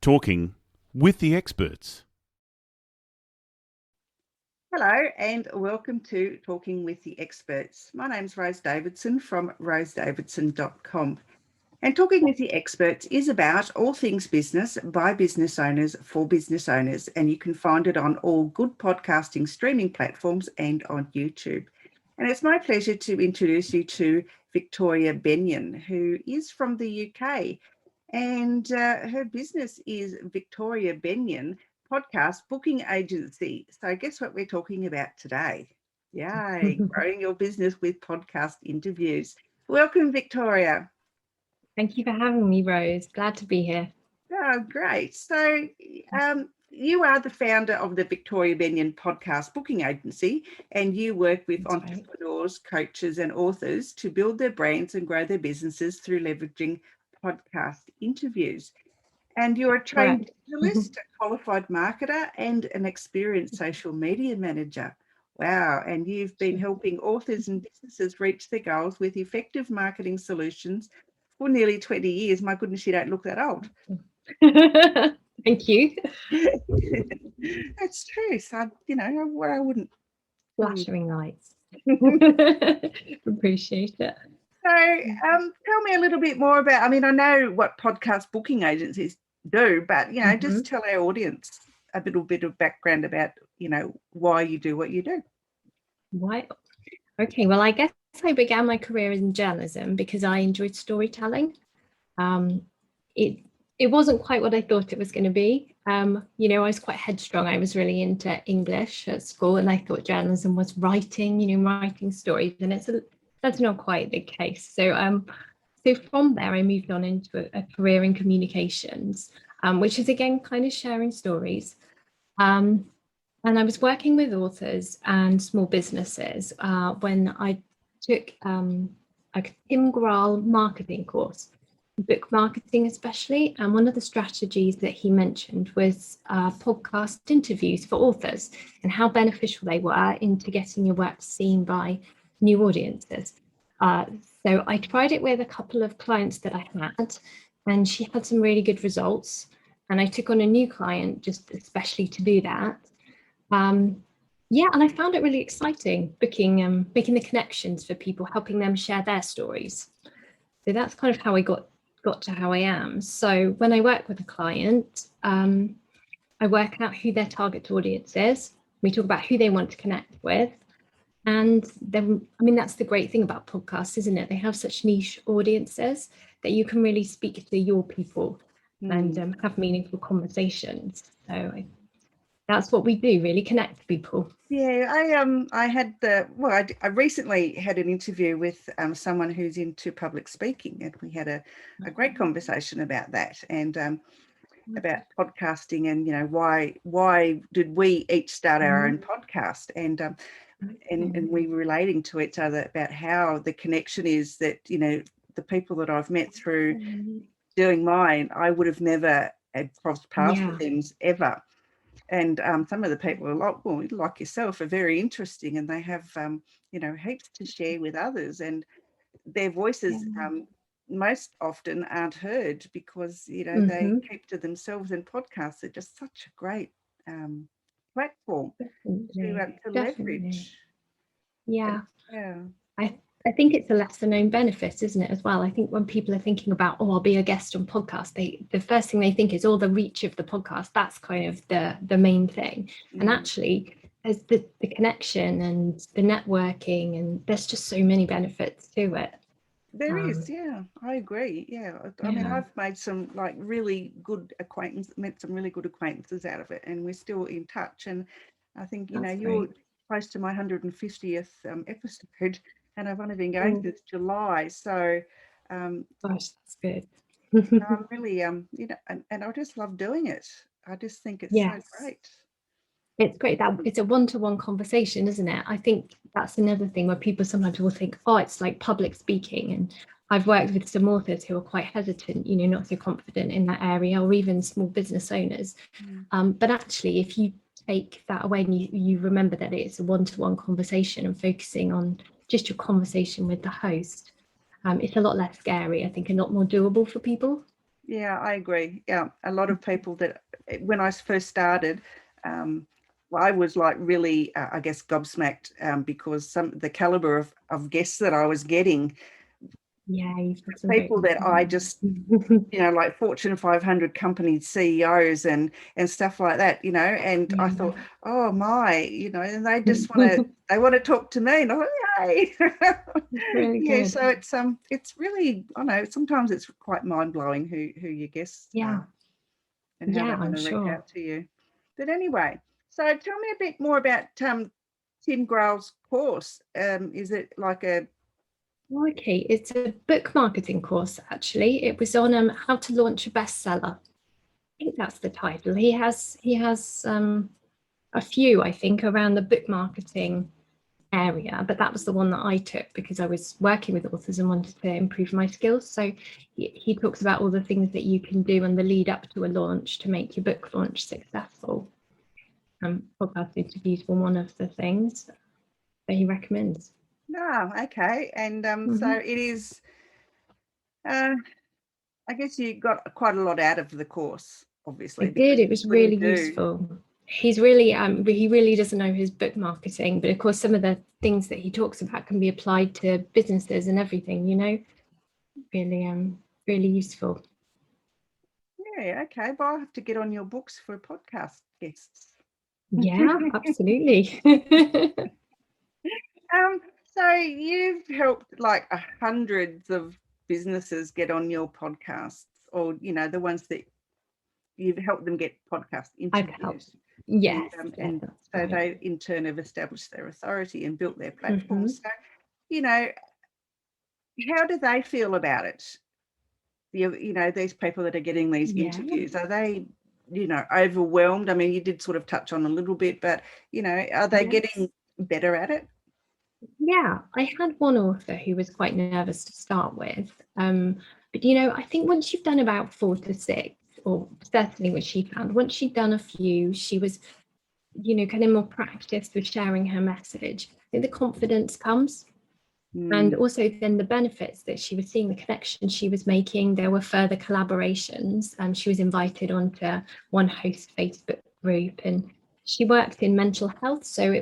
Talking with the experts. Hello and welcome to Talking with the Experts. My name's Rose Davidson from rosedavidson.com. And Talking with the Experts is about all things business by business owners for business owners. And you can find it on all good podcasting streaming platforms and on YouTube. And it's my pleasure to introduce you to Victoria Bennion, who is from the UK. And her business is Victoria Bennion Podcast Booking Agency. So guess what we're talking about today? Yay, growing your business with podcast interviews. Welcome, Victoria. Thank you for having me, Rose. Glad to be here. Oh, great. So you are the founder of the Victoria Bennion Podcast Booking Agency, and you work with entrepreneurs, coaches, and authors to build their brands and grow their businesses through leveraging podcast interviews. And you're a trained journalist, a qualified marketer, and an experienced social media manager. Wow. And you've been helping authors and businesses reach their goals with effective marketing solutions for nearly 20 years. My goodness, you don't look that old. Thank you. That's true. So, I wouldn't. Flashing lights. Appreciate it. So tell me a little bit more about, I know what podcast booking agencies do, but, just tell our audience a little bit of background about, why you do what you do. Why? Okay, well, I guess I began my career in journalism because I enjoyed storytelling. It wasn't quite what I thought it was going to be. I was quite headstrong. I was really into English at school, and I thought journalism was writing, writing stories, and that's not quite the case. So from there, I moved on into a career in communications, which is again kind of sharing stories. And I was working with authors and small businesses when I took a Tim Grahl marketing course, book marketing especially. And one of the strategies that he mentioned was podcast interviews for authors and how beneficial they were into getting your work seen by new audiences. So I tried it with a couple of clients that I had, and she had some really good results. And I took on a new client just especially to do that. And I found it really exciting, making the connections for people, helping them share their stories. So that's kind of how I got to how I am. So when I work with a client, I work out who their target audience is. We talk about who they want to connect with. And then, that's the great thing about podcasts, isn't it? They have such niche audiences that you can really speak to your people and have meaningful conversations. So that's what we do, really connect people. Yeah, I recently had an interview with someone who's into public speaking, and we had a great conversation about that and about podcasting and, why did we each start our own podcast and we were relating to each other about how the connection is that, the people that I've met through doing mine, I would have never had crossed paths with them ever. And some of the people are like yourself are very interesting, and they have, heaps to share with others, and their voices most often aren't heard because, they keep to themselves, and podcasts are just such a great platform to leverage. Yeah. I think it's a lesser known benefit, isn't it, as well? I think when people are thinking about, I'll be a guest on podcast, the first thing they think is, the reach of the podcast. That's kind of the main thing. And actually, there's the connection and the networking, and there's just so many benefits to it. There is, I agree. Yeah. I've made some really good met some really good acquaintances out of it, and we're still in touch. And I think, you're close to my 150th episode. And I've only been going since July, so gosh, that's good. I'm really and I just love doing it. I just think it's so great. It's great that it's a one-to-one conversation, isn't it? I think that's another thing where people sometimes will think, it's like public speaking. And I've worked with some authors who are quite hesitant, not so confident in that area, or even small business owners. But actually, if you take that away and you remember that it's a one-to-one conversation and focusing on just your conversation with the host, it's a lot less scary, I think, and a lot more doable for people. Yeah, I agree. Yeah, a lot of people that when I first started, I was like really, I guess, gobsmacked because the caliber of guests that I was getting, Yeah, you've got some great people that I just, like Fortune 500 company CEOs and stuff like that, and I thought, oh my, and they just want to talk to me, and I'm like, hey. Really Yeah, good. so it's really, I know, sometimes it's quite mind-blowing who your guests are and how they I'm want to reach sure. out to you. But anyway, so tell me a bit more about Tim Grail's course. Is it like a Okay, it's a book marketing course actually. It was on how to launch a bestseller. I think that's the title. He has a few, I think, around the book marketing area, but that was the one that I took because I was working with authors and wanted to improve my skills. So he talks about all the things that you can do on the lead up to a launch to make your book launch successful. Podcast interviews were one of the things that he recommends. okay. And so it is, I guess you got quite a lot out of the course, obviously. I did. It was really do. useful. He's really he really doesn't know his book marketing, but of course some of the things that he talks about can be applied to businesses and everything, really useful. Yeah, okay. But I'll have to get on your books for podcast guests. Yeah, absolutely. So you've helped like hundreds of businesses get on your podcasts, or the ones that you've helped them get podcast I've helped. interviews. Yes, and so right. they in turn have established their authority and built their platform. So, how do they feel about it? These people that are getting these interviews, are they, overwhelmed? I mean, you did sort of touch on a little bit, but, are they getting better at it? Yeah, I had one author who was quite nervous to start with. But, I think once you've done about 4 to 6, or certainly what she found, once she'd done a few, she was, getting more practice with sharing her message. I think the confidence comes. And also then the benefits that she was seeing, the connection she was making. There were further collaborations. She was invited onto One Host Facebook group, and she worked in mental health. So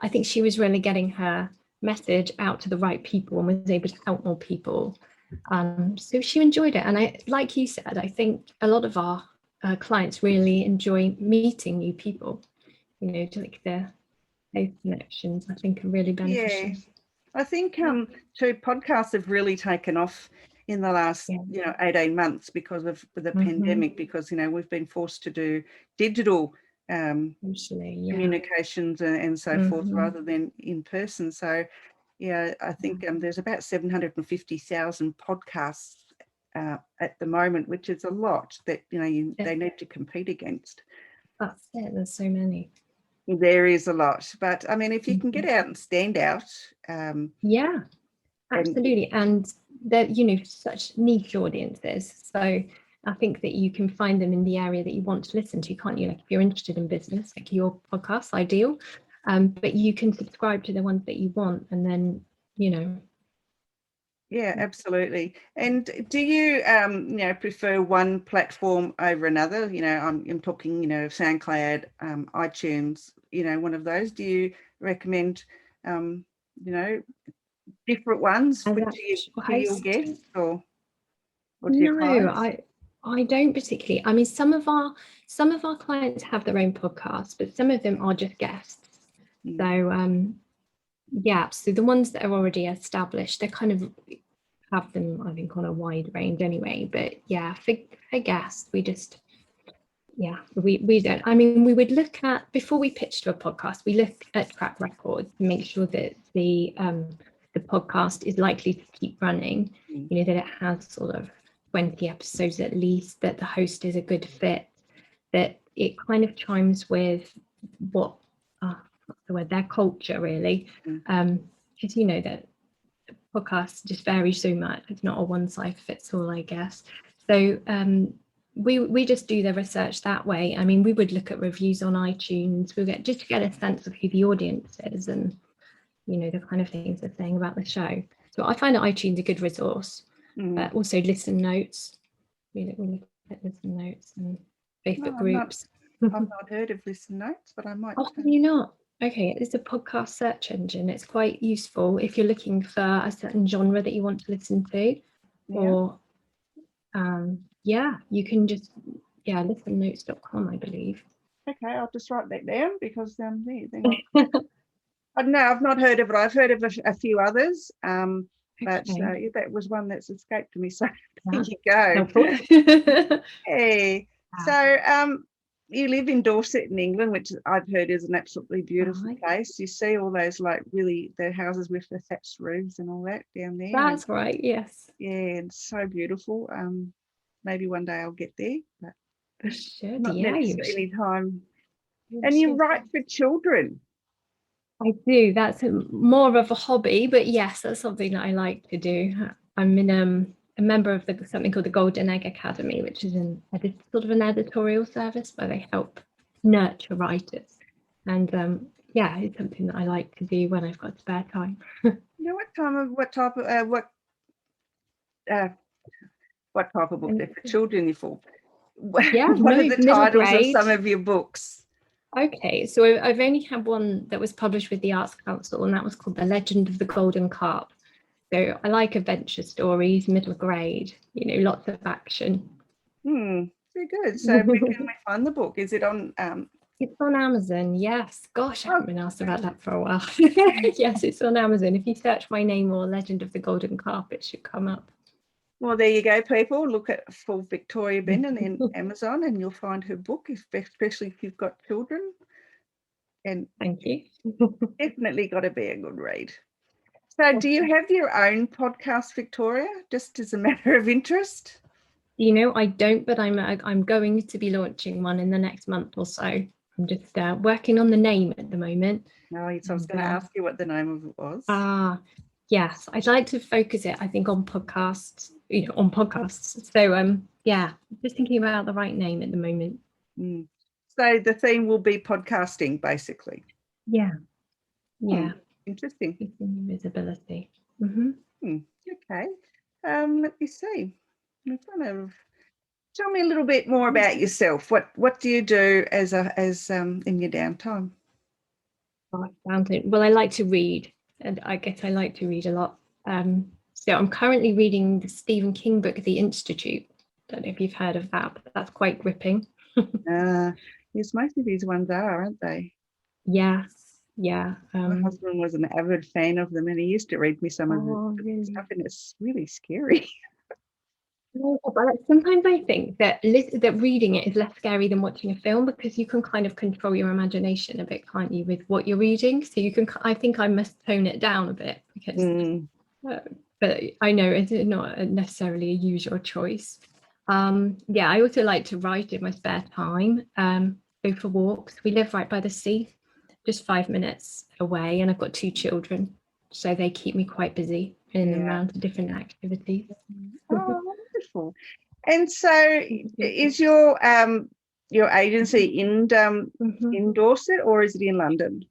I think she was really getting her message out to the right people and was able to help more people. So she enjoyed it. And like you said, I think a lot of our clients really enjoy meeting new people, like those connections, I think, are really beneficial. Yeah. I think too, podcasts have really taken off in the last 18 months because of the pandemic, because we've been forced to do digital communications and so forth rather than in person. So I think there's about 750,000 podcasts at the moment, which is a lot that they need to compete against. That's it. There's so many. There is a lot, but I mean, if you can get out and stand out, yeah, absolutely. And they're such niche audiences, so I think that you can find them in the area that you want to listen to, can't you? Like if you're interested in business, like your podcast's ideal, but you can subscribe to the ones that you want, and then Yeah, absolutely. And do you prefer one platform over another? I'm talking SoundCloud, iTunes, one of those. Do you recommend different ones to your guests, or to your clients? I don't particularly. I mean, some of our clients have their own podcasts, but some of them are just guests. So so the ones that are already established, they kind of have them, I think, on a wide range anyway. But yeah, for guests, we just we don't. I mean, we would look at, before we pitch to a podcast, we look at track records to make sure that the podcast is likely to keep running, that it has sort of 20 episodes at least, that the host is a good fit, that it kind of chimes with what's the word, their culture really, because that podcasts just vary so much. It's not a one size fits all, I guess. So we just do the research that way. I mean, we would look at reviews on iTunes. We get just to get a sense of who the audience is and the kind of things they're saying about the show. So I find that iTunes a good resource, but also listen notes. We look at listen notes and Facebook No, groups. I've not heard of Listen Notes, but I might. Oh, have you not? Okay, it's a podcast search engine. It's quite useful if you're looking for a certain genre that you want to listen to, or you can just listennotes.com, I believe. Okay, I'll just write that down because I don't know, I've not heard of it. I've heard of a few others, but Okay. that was one that's escaped me. So there Yeah. you go. Hey, Wow. so you live in Dorset in England, which I've heard is an absolutely beautiful Right. place. You see all those the houses with the thatched roofs and all that down there. That's right, yes. Yeah, it's so beautiful. Maybe one day I'll get there, but You should, not yeah. necessarily any time. And you write for children. I do. That's more of a hobby, but yes, that's something that I like to do. I'm in a member of something called the Golden Egg Academy, which is sort of an editorial service where they help nurture writers. And it's something that I like to do when I've got spare time. What type of book they're for children you for? Yeah, what are the titles of some of your books? Okay, so I've only had one that was published with the Arts Council, and that was called The Legend of the Golden Carp. So I like adventure stories, middle grade, lots of action. Very good. So where can we find the book? Is it on? It's on Amazon, yes. Gosh, I haven't been asked about that for a while. Yes, it's on Amazon. If you search my name or Legend of the Golden Carp, it should come up. Well, there you go, people. Look for Victoria Bennion in Amazon and you'll find her book, especially if you've got children. And thank you. Definitely got to be a good read. So do you have your own podcast, Victoria, just as a matter of interest? I don't, but I'm going to be launching one in the next month or so. I'm just working on the name at the moment. No, so I was going to ask you what the name of it was. Yes, I'd like to focus it, I think, on podcasts, So just thinking about the right name at the moment. So the theme will be podcasting, basically. Yeah. Interesting. Visibility. Okay. Let me see. Tell me a little bit more about yourself. What do you do as in your downtime? Well, I like to read, and I guess I like to read a lot. So I'm currently reading the Stephen King book, The Institute. Don't know if you've heard of that, but that's quite gripping. Yes, most of these ones are, aren't they? Yes, yeah. My husband was an avid fan of them, and he used to read me some of the stuff, and it's really scary. But sometimes I think that reading it is less scary than watching a film, because you can kind of control your imagination a bit, can't you, with what you're reading? So I think I must tone it down a bit, because but I know it's not necessarily a usual choice. I also like to write in my spare time, go for walks. We live right by the sea, just 5 minutes away, and I've got 2 children, so they keep me quite busy in and around different activities. Oh, wonderful. And so is your agency in Dorset, or is it in London?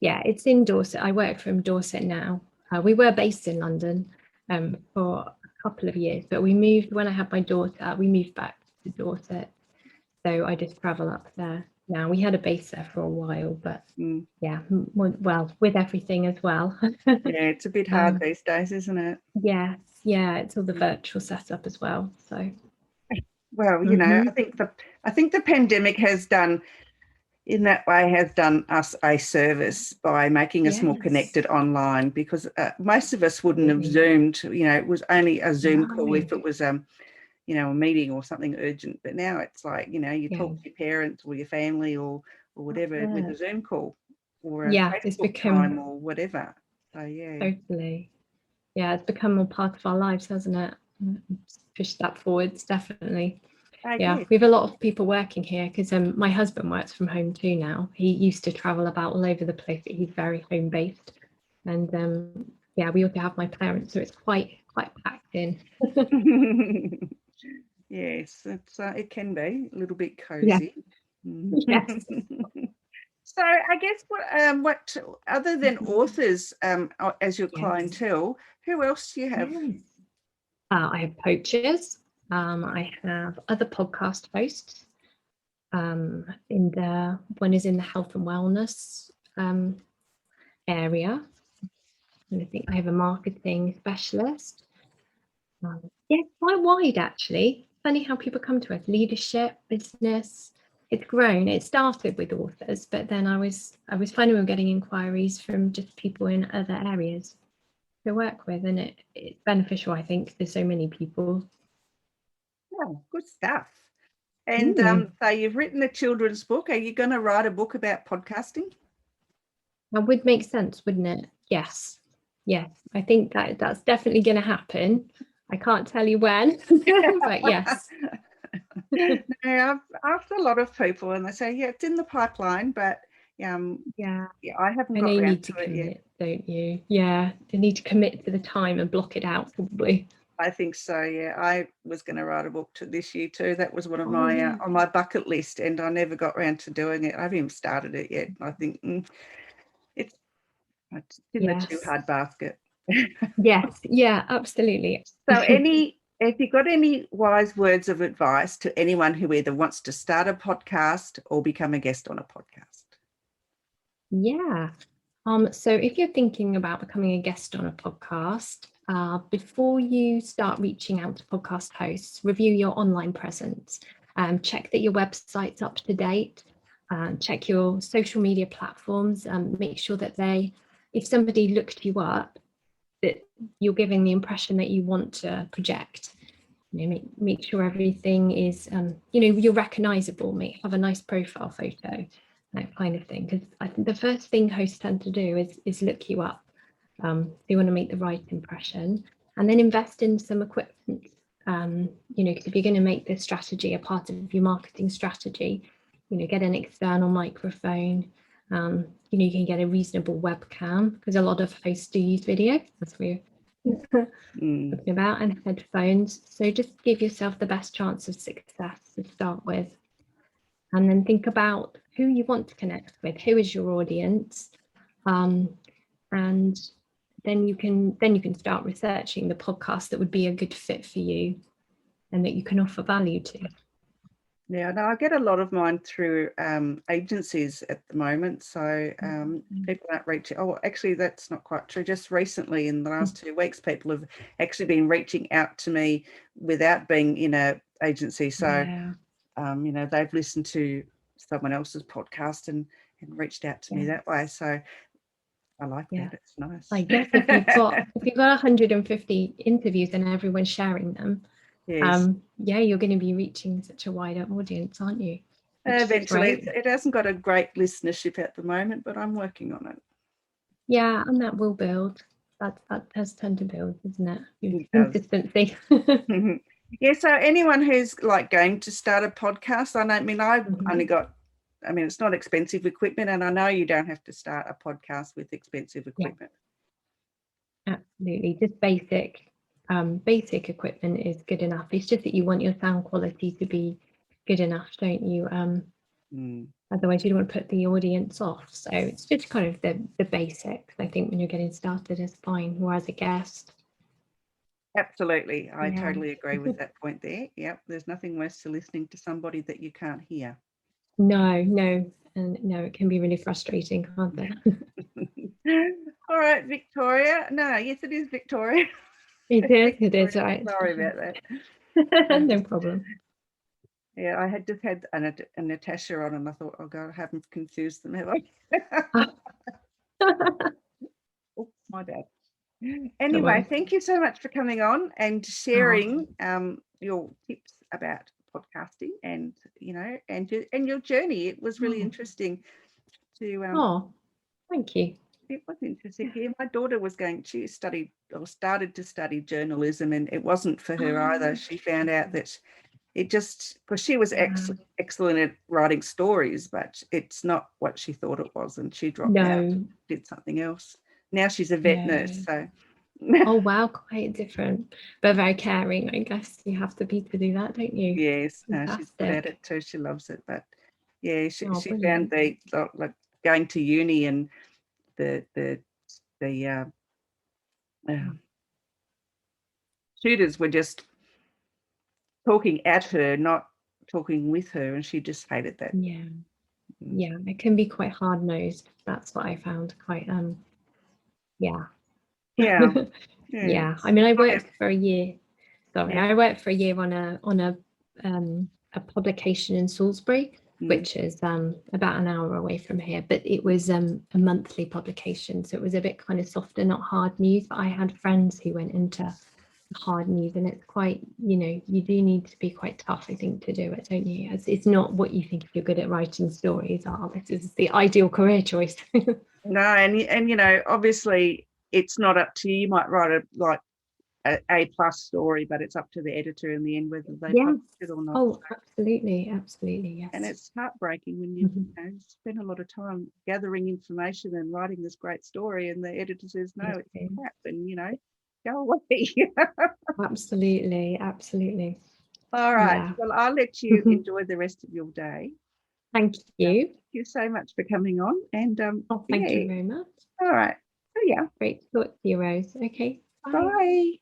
Yeah, it's in Dorset. I work from Dorset now. We were based in London for a couple of years, but we moved when I had my daughter. We moved back to Dorset, so I just travel up there now. We had a base there for a while, but well, with everything as well. Yeah, it's a bit hard these days, isn't it? Yes, it's all the virtual setup as well. So, well, I think the pandemic has done us a service by making us more connected online, because most of us wouldn't have Zoomed. It was only a Zoom call if it was a meeting or something urgent. But now it's like, you talk to your parents or your family or whatever with a Zoom call or a Facebook time or whatever. So totally. Yeah, it's become more part of our lives, hasn't it? Push that forwards, definitely. We have a lot of people working here, because my husband works from home too now. He used to travel about all over the place, but he's very home based. And we also have my parents, so it's quite packed in. Yes, it can be a little bit cozy. Yes. So I guess what other than authors as your clientele, who else do you have? I have poachers. I have other podcast hosts. One is in the health and wellness area, and I think I have a marketing specialist. Yeah, quite wide actually. Funny how people come to us: leadership, business. It's grown. It started with authors, but then I was finding we were getting inquiries from just people in other areas to work with, and it's beneficial, I think, for so many people. Oh, good stuff. And so you've written a children's book. Are you going to write a book about podcasting? That would make sense, wouldn't it? Yes. I think that's definitely going to happen. I can't tell you when, but yes. No, I've asked a lot of people, and they say, yeah, it's in the pipeline, but yeah, I haven't I got know you around need to to it commit, yet. don't you? Yeah, you need to commit to the time and block it out, probably. I think so. Yeah, I was going to write a book this year too. That was one of my yeah. on my bucket list, and I never got around to doing it. I haven't even started it yet. I think it's in the too hard basket. Yes, yeah, absolutely. So, have you got any wise words of advice to anyone who either wants to start a podcast or become a guest on a podcast? Yeah. So if you're thinking about becoming a guest on a podcast, before you start reaching out to podcast hosts, review your online presence. Check that your website's up to date. Check your social media platforms. Make sure that if somebody looked you up, that you're giving the impression that you want to project. Make sure everything is, you're recognizable. Have a nice profile photo, that kind of thing. Because I think the first thing hosts tend to do is look you up. You want to make the right impression, and then invest in some equipment. Because if you're going to make this strategy a part of your marketing strategy, get an external microphone. You can get a reasonable webcam, because a lot of hosts do use video, as we're talking about, and headphones. So just give yourself the best chance of success to start with, and then think about who you want to connect with, who is your audience, and then you can start researching the podcast that would be a good fit for you and that you can offer value to. Yeah, no, I get a lot of mine through agencies at the moment. So people aren't reaching. Oh, actually, that's not quite true. Just recently, in the last 2 weeks, people have actually been reaching out to me without being in an agency. So, they've listened to someone else's podcast and reached out to me that way. So I like that. It's nice. I guess if you've got 150 interviews and everyone's sharing them, yes. You're going to be reaching such a wider audience, aren't you? Eventually, it hasn't got a great listenership at the moment, but I'm working on it. Yeah, and that will build. That does tend to build, doesn't it? Consistency. Yeah. So anyone who's going to start a podcast, I've only got. It's not expensive equipment, and I know you don't have to start a podcast with expensive equipment. Yeah. Absolutely, just basic equipment is good enough. It's just that you want your sound quality to be good enough, don't you? Otherwise you don't want to put the audience off. So it's just kind of the basics. I think when you're getting started is fine, or as a guest. Absolutely, I totally agree with that point there. Yep, there's nothing worse to listening to somebody that you can't hear. No, and no, it can be really frustrating, can't it? All right, Victoria. No, yes, it is Victoria. It is, right. Sorry about that. No problem. Yeah, I had just had a Natasha on, and I thought, oh God, I haven't confused them, have I? Oh, my bad. Anyway, thank you so much for coming on and sharing your tips about podcasting and your journey. It was really interesting to thank you. It was interesting. Yeah, my daughter she studied or started to study journalism, and it wasn't for her either. She found out that because she was excellent at writing stories, but it's not what she thought it was, and she dropped out and did something else. Now she's a vet nurse, so. Oh wow, quite different, but very caring. I guess you have to be to do that, don't you? Yes, no, she's good at it too. She loves it, but yeah, she found going to uni and the tutors were just talking at her, not talking with her, and she just hated that. Yeah. Yeah, it can be quite hard-nosed. That's what I found quite yeah. Yeah. Yeah. I mean, I Not worked for a year. Sorry, Yeah. I worked for a year on a publication in Salisbury, which is about an hour away from here, but it was a monthly publication, so it was a bit kind of softer, not hard news. But I had friends who went into hard news, and it's quite, you know, you do need to be quite tough, I think, to do it, don't you? It's not what you think if you're good at writing stories. Oh, this is the ideal career choice. No, and you know, obviously it's not up to you. You might write a A+ story, but it's up to the editor in the end whether they Yeah. publish it or not. Oh, absolutely, absolutely, yes. And it's heartbreaking when you, you know, spend a lot of time gathering information and writing this great story, and the editor says, no, it's crap, and you know, go away. Absolutely, absolutely. All right. Yeah. Well, I'll let you enjoy the rest of your day. Thank you. Thank you so much for coming on. And Oh, thank you very much. All right. So yeah. Great to talk to you, Rose. Okay. Bye. Bye.